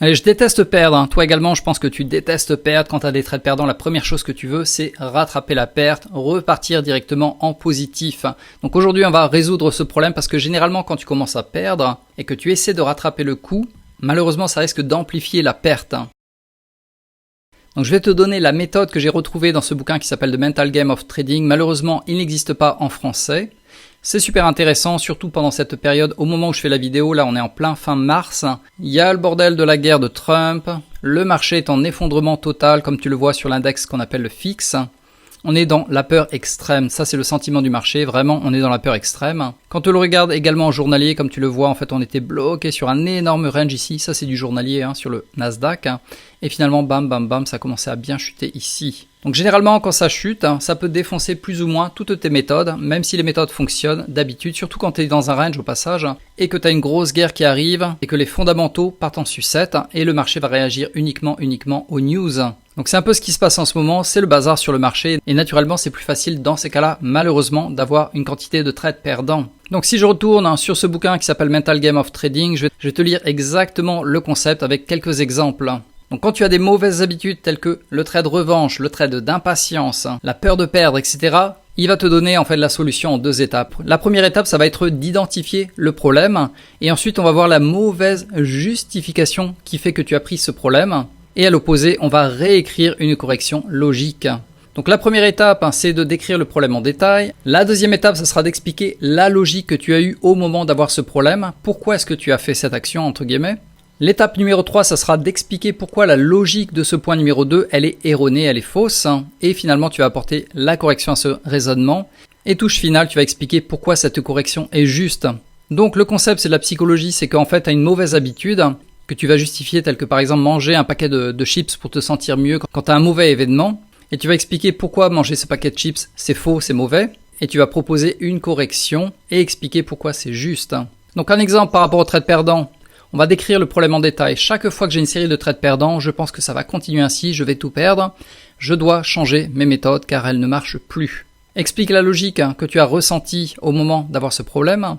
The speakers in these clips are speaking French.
Allez, je déteste perdre. Toi également, je pense que tu détestes perdre. Quand tu as des trades perdants, la première chose que tu veux, c'est rattraper la perte, repartir directement en positif. Donc aujourd'hui, on va résoudre ce problème parce que généralement, quand tu commences à perdre et que tu essaies de rattraper le coup, malheureusement, ça risque d'amplifier la perte. Donc je vais te donner la méthode que j'ai retrouvée dans ce bouquin qui s'appelle The Mental Game of Trading. Malheureusement, il n'existe pas en français. C'est super intéressant, surtout pendant cette période, au moment où je fais la vidéo, là on est en plein fin mars. Il y a le bordel de la guerre de Trump, le marché est en effondrement total, comme tu le vois sur l'index qu'on appelle le FIX. On est dans la peur extrême, ça c'est le sentiment du marché, vraiment on est dans la peur extrême. Quand on le regarde également en journalier, comme tu le vois, en fait on était bloqué sur un énorme range ici, ça c'est du journalier sur le Nasdaq. Et finalement bam bam bam, ça a commencé à bien chuter ici. Donc généralement quand ça chute, ça peut défoncer plus ou moins toutes tes méthodes, même si les méthodes fonctionnent d'habitude, surtout quand tu es dans un range au passage, et que tu as une grosse guerre qui arrive, et que les fondamentaux partent en sucette, et le marché va réagir uniquement aux news. Donc c'est un peu ce qui se passe en ce moment, c'est le bazar sur le marché, et naturellement c'est plus facile dans ces cas-là, malheureusement, d'avoir une quantité de trades perdants. Donc si je retourne sur ce bouquin qui s'appelle Mental Game of Trading, je vais te lire exactement le concept avec quelques exemples. Donc quand tu as des mauvaises habitudes telles que le trade revanche, le trade d'impatience, la peur de perdre, etc., il va te donner en fait la solution en 2 étapes. La première étape, ça va être d'identifier le problème et ensuite on va voir la mauvaise justification qui fait que tu as pris ce problème. Et à l'opposé, on va réécrire une correction logique. Donc la première étape, c'est de décrire le problème en détail. La deuxième étape, ça sera d'expliquer la logique que tu as eue au moment d'avoir ce problème. Pourquoi est-ce que tu as fait cette action, entre guillemets. L'étape numéro 3, ça sera d'expliquer pourquoi la logique de ce point numéro 2, elle est erronée, elle est fausse. Et finalement, tu vas apporter la correction à ce raisonnement. Et touche finale, tu vas expliquer pourquoi cette correction est juste. Donc le concept, c'est de la psychologie, c'est qu'en fait, tu as une mauvaise habitude que tu vas justifier, telle que par exemple manger un paquet de chips pour te sentir mieux quand tu as un mauvais événement. Et tu vas expliquer pourquoi manger ce paquet de chips, c'est faux, c'est mauvais. Et tu vas proposer une correction et expliquer pourquoi c'est juste. Donc un exemple par rapport au trade perdant. On va décrire le problème en détail. Chaque fois que j'ai une série de trades perdants, je pense que ça va continuer ainsi, je vais tout perdre. Je dois changer mes méthodes car elles ne marchent plus. Explique la logique que tu as ressentie au moment d'avoir ce problème.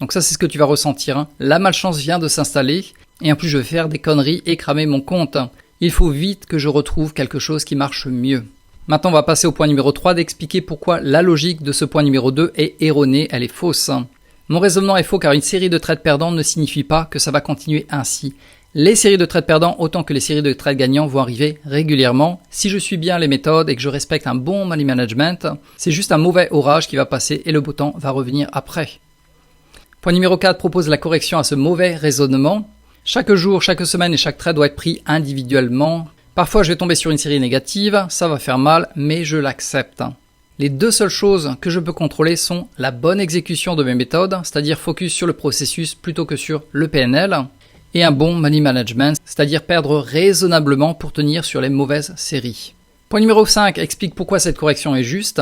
Donc ça c'est ce que tu vas ressentir. La malchance vient de s'installer et en plus je vais faire des conneries et cramer mon compte. Il faut vite que je retrouve quelque chose qui marche mieux. Maintenant on va passer au point numéro 3 d'expliquer pourquoi la logique de ce point numéro 2 est erronée, elle est fausse. Mon raisonnement est faux car une série de trades perdants ne signifie pas que ça va continuer ainsi. Les séries de trades perdants autant que les séries de trades gagnants vont arriver régulièrement. Si je suis bien les méthodes et que je respecte un bon money management, c'est juste un mauvais orage qui va passer et le beau temps va revenir après. Point numéro 4 propose la correction à ce mauvais raisonnement. Chaque jour, chaque semaine et chaque trade doit être pris individuellement. Parfois je vais tomber sur une série négative, ça va faire mal, mais je l'accepte. Les 2 seules choses que je peux contrôler sont la bonne exécution de mes méthodes, c'est-à-dire focus sur le processus plutôt que sur le PNL, et un bon money management, c'est-à-dire perdre raisonnablement pour tenir sur les mauvaises séries. Point numéro 5 explique pourquoi cette correction est juste.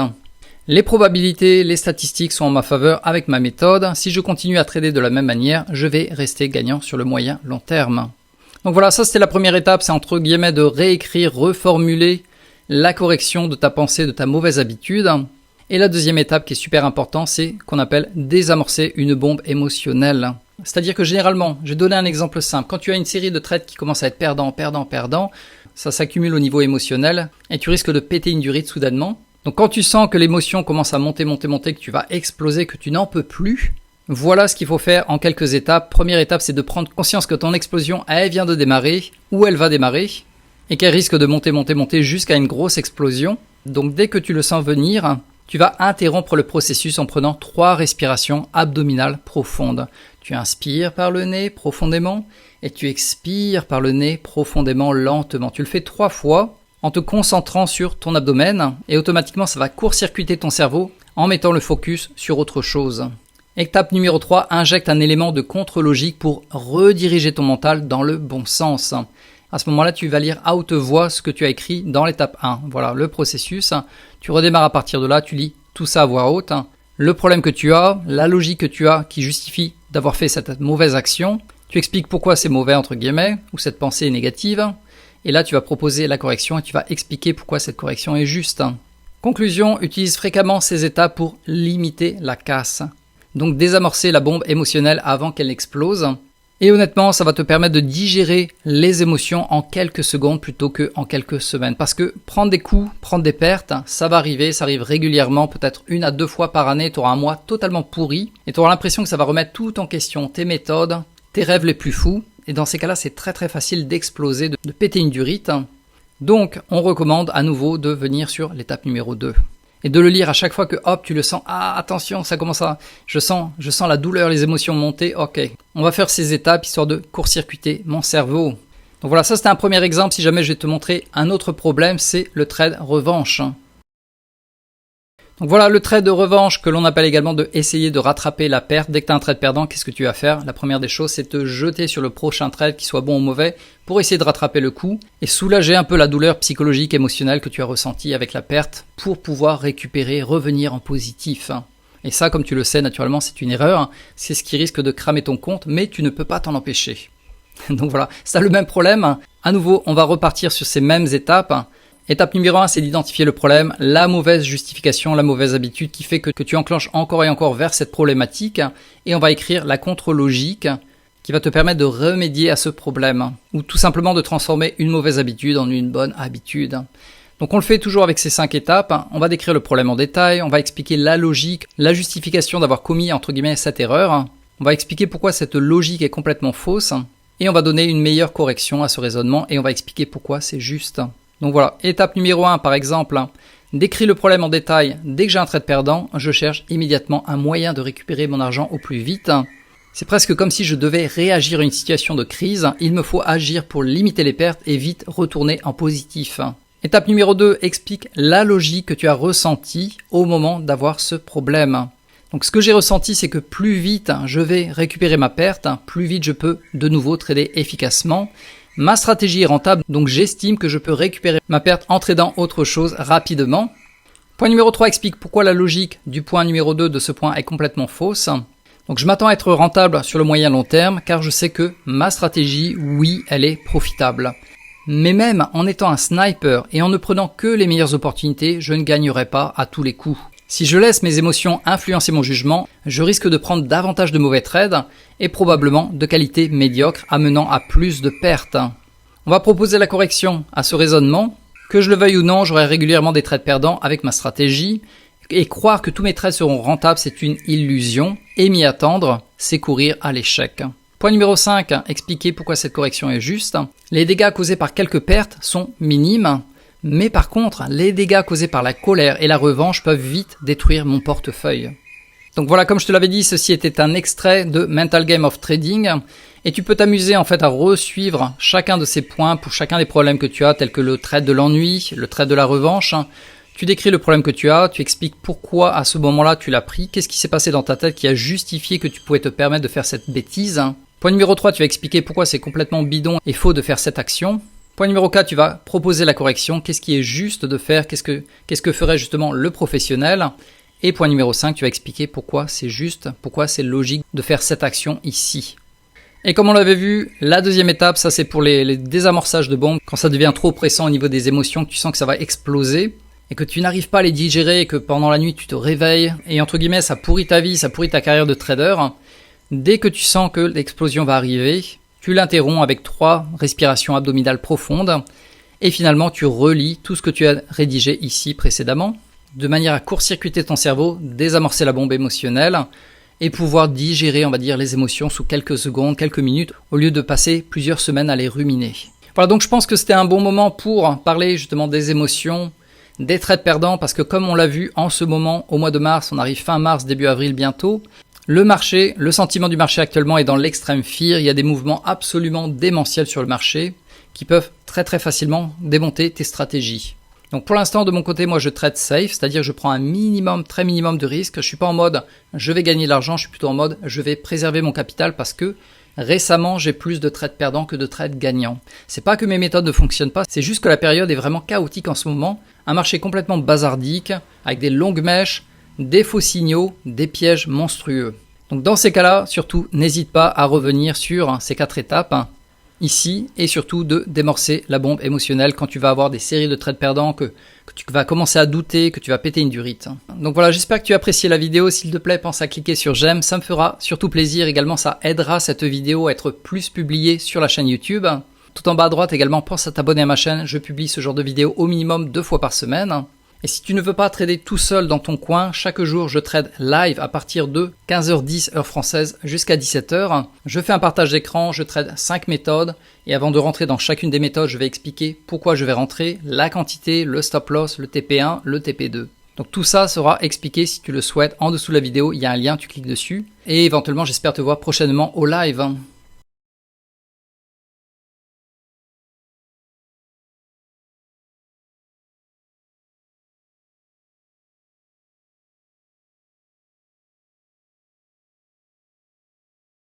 Les probabilités, les statistiques sont en ma faveur avec ma méthode. Si je continue à trader de la même manière, je vais rester gagnant sur le moyen long terme. Donc voilà, ça c'était la première étape, c'est entre guillemets de réécrire, reformuler la correction de ta pensée, de ta mauvaise habitude. Et la deuxième étape qui est super importante, c'est qu'on appelle désamorcer une bombe émotionnelle. C'est-à-dire que généralement, je vais donner un exemple simple. Quand tu as une série de trades qui commence à être perdant, ça s'accumule au niveau émotionnel et tu risques de péter une durite soudainement. Donc quand tu sens que l'émotion commence à monter, que tu vas exploser, que tu n'en peux plus, voilà ce qu'il faut faire en quelques étapes. Première étape, c'est de prendre conscience que ton explosion, elle vient de démarrer, ou elle va démarrer, et qu'elle risque de monter jusqu'à une grosse explosion. Donc dès que tu le sens venir, tu vas interrompre le processus en prenant 3 respirations abdominales profondes. Tu inspires par le nez profondément et tu expires par le nez profondément lentement. Tu le fais 3 fois en te concentrant sur ton abdomen et automatiquement ça va court-circuiter ton cerveau en mettant le focus sur autre chose. Étape numéro 3, injecte un élément de contre-logique pour rediriger ton mental dans le bon sens. À ce moment-là, tu vas lire à haute voix ce que tu as écrit dans l'étape 1. Voilà le processus. Tu redémarres à partir de là, tu lis tout ça à voix haute. Le problème que tu as, la logique que tu as qui justifie d'avoir fait cette mauvaise action. Tu expliques pourquoi c'est mauvais entre guillemets, ou cette pensée est négative. Et là, tu vas proposer la correction et tu vas expliquer pourquoi cette correction est juste. Conclusion, utilise fréquemment ces étapes pour limiter la casse. Donc désamorcer la bombe émotionnelle avant qu'elle n'explose. Et honnêtement, ça va te permettre de digérer les émotions en quelques secondes plutôt qu'en quelques semaines. Parce que prendre des coups, prendre des pertes, ça va arriver, ça arrive régulièrement, peut-être 1 à 2 fois par année, tu auras un mois totalement pourri et tu auras l'impression que ça va remettre tout en question, tes méthodes, tes rêves les plus fous. Et dans ces cas-là, c'est très très facile d'exploser, de péter une durite. Donc, on recommande à nouveau de venir sur l'étape numéro 2. Et de le lire à chaque fois que hop, tu le sens, ah attention, ça commence à, je sens la douleur, les émotions monter, ok. On va faire ces étapes histoire de court-circuiter mon cerveau. Donc voilà, ça c'était un premier exemple. Si jamais je vais te montrer un autre problème, c'est le trade revanche. Donc voilà le trade de revanche que l'on appelle également de essayer de rattraper la perte. Dès que tu as un trade perdant, qu'est-ce que tu vas faire? La première des choses, c'est te jeter sur le prochain trade, qu'il soit bon ou mauvais, pour essayer de rattraper le coup et soulager un peu la douleur psychologique, émotionnelle que tu as ressentie avec la perte pour pouvoir récupérer, revenir en positif. Et ça, comme tu le sais, naturellement, c'est une erreur. C'est ce qui risque de cramer ton compte, mais tu ne peux pas t'en empêcher. Donc voilà, c'est le même problème. À nouveau, on va repartir sur ces mêmes étapes. Étape numéro 1, c'est d'identifier le problème, la mauvaise justification, la mauvaise habitude qui fait que tu enclenches encore et encore vers cette problématique. Et on va écrire la contre-logique qui va te permettre de remédier à ce problème ou tout simplement de transformer une mauvaise habitude en une bonne habitude. Donc on le fait toujours avec ces 5 étapes. On va décrire le problème en détail, on va expliquer la logique, la justification d'avoir commis entre guillemets cette erreur. On va expliquer pourquoi cette logique est complètement fausse et on va donner une meilleure correction à ce raisonnement et on va expliquer pourquoi c'est juste. Donc voilà, étape numéro 1 par exemple, décris le problème en détail. Dès que j'ai un trade perdant, je cherche immédiatement un moyen de récupérer mon argent au plus vite. C'est presque comme si je devais réagir à une situation de crise. Il me faut agir pour limiter les pertes et vite retourner en positif. Étape numéro 2, explique la logique que tu as ressentie au moment d'avoir ce problème. Donc ce que j'ai ressenti, c'est que plus vite je vais récupérer ma perte, plus vite je peux de nouveau trader efficacement. Ma stratégie est rentable, donc j'estime que je peux récupérer ma perte en tradant autre chose rapidement. Point numéro 3 explique pourquoi la logique du point numéro 2 de ce point est complètement fausse. Donc je m'attends à être rentable sur le moyen long terme car je sais que ma stratégie, oui, elle est profitable. Mais même en étant un sniper et en ne prenant que les meilleures opportunités, je ne gagnerai pas à tous les coups. Si je laisse mes émotions influencer mon jugement, je risque de prendre davantage de mauvais trades et probablement de qualité médiocre amenant à plus de pertes. On va proposer la correction à ce raisonnement. Que je le veuille ou non, j'aurai régulièrement des trades perdants avec ma stratégie et croire que tous mes trades seront rentables, c'est une illusion et m'y attendre, c'est courir à l'échec. Point numéro 5, expliquer pourquoi cette correction est juste. Les dégâts causés par quelques pertes sont minimes. Mais par contre, les dégâts causés par la colère et la revanche peuvent vite détruire mon portefeuille. Donc voilà, comme je te l'avais dit, ceci était un extrait de Mental Game of Trading. Et tu peux t'amuser en fait à resuivre chacun de ces points pour chacun des problèmes que tu as, tels que le trade de l'ennui, le trade de la revanche. Tu décris le problème que tu as, tu expliques pourquoi à ce moment-là tu l'as pris, qu'est-ce qui s'est passé dans ta tête qui a justifié que tu pouvais te permettre de faire cette bêtise. Point numéro 3, tu vas expliquer pourquoi c'est complètement bidon et faux de faire cette action. Point numéro 4, tu vas proposer la correction, qu'est-ce qui est juste de faire, qu'est-ce que ferait justement le professionnel. Et point numéro 5, tu vas expliquer pourquoi c'est juste, pourquoi c'est logique de faire cette action ici. Et comme on l'avait vu, la deuxième étape, ça c'est pour les désamorçages de bombes, quand ça devient trop pressant au niveau des émotions, que tu sens que ça va exploser, et que tu n'arrives pas à les digérer, et que pendant la nuit tu te réveilles, et entre guillemets ça pourrit ta vie, ça pourrit ta carrière de trader. Dès que tu sens que l'explosion va arriver, tu l'interromps avec 3 respirations abdominales profondes et finalement tu relis tout ce que tu as rédigé ici précédemment de manière à court-circuiter ton cerveau, désamorcer la bombe émotionnelle et pouvoir digérer, on va dire, les émotions sous quelques secondes, quelques minutes au lieu de passer plusieurs semaines à les ruminer. Voilà, donc je pense que c'était un bon moment pour parler justement des émotions, des trades perdants parce que comme on l'a vu en ce moment au mois de mars, on arrive fin mars, début avril bientôt. Le marché, le sentiment du marché actuellement est dans l'extrême fear. Il y a des mouvements absolument démentiels sur le marché qui peuvent très très facilement démonter tes stratégies. Donc pour l'instant de mon côté, moi je trade safe, c'est-à-dire je prends un minimum, très minimum de risque. Je suis pas en mode je vais gagner de l'argent, je suis plutôt en mode je vais préserver mon capital parce que récemment j'ai plus de trades perdants que de trades gagnants. C'est pas que mes méthodes ne fonctionnent pas, c'est juste que la période est vraiment chaotique en ce moment. Un marché complètement bazardique avec des longues mèches, des faux signaux, des pièges monstrueux. Donc dans ces cas-là, surtout, n'hésite pas à revenir sur ces 4 étapes. ici et surtout de démorcer la bombe émotionnelle quand tu vas avoir des séries de trades perdants, que tu vas commencer à douter, que tu vas péter une durite. Donc voilà, j'espère que tu as apprécié la vidéo. S'il te plaît, pense à cliquer sur j'aime, ça me fera surtout plaisir. Également, ça aidera cette vidéo à être plus publiée sur la chaîne YouTube. Tout en bas à droite également, pense à t'abonner à ma chaîne. Je publie ce genre de vidéos au minimum 2 fois par semaine. Et si tu ne veux pas trader tout seul dans ton coin, chaque jour je trade live à partir de 15h10 heure française jusqu'à 17h. Je fais un partage d'écran, je trade 5 méthodes et avant de rentrer dans chacune des méthodes, je vais expliquer pourquoi je vais rentrer, la quantité, le stop loss, le TP1, le TP2. Donc tout ça sera expliqué si tu le souhaites en dessous de la vidéo, il y a un lien, tu cliques dessus. Et éventuellement j'espère te voir prochainement au live.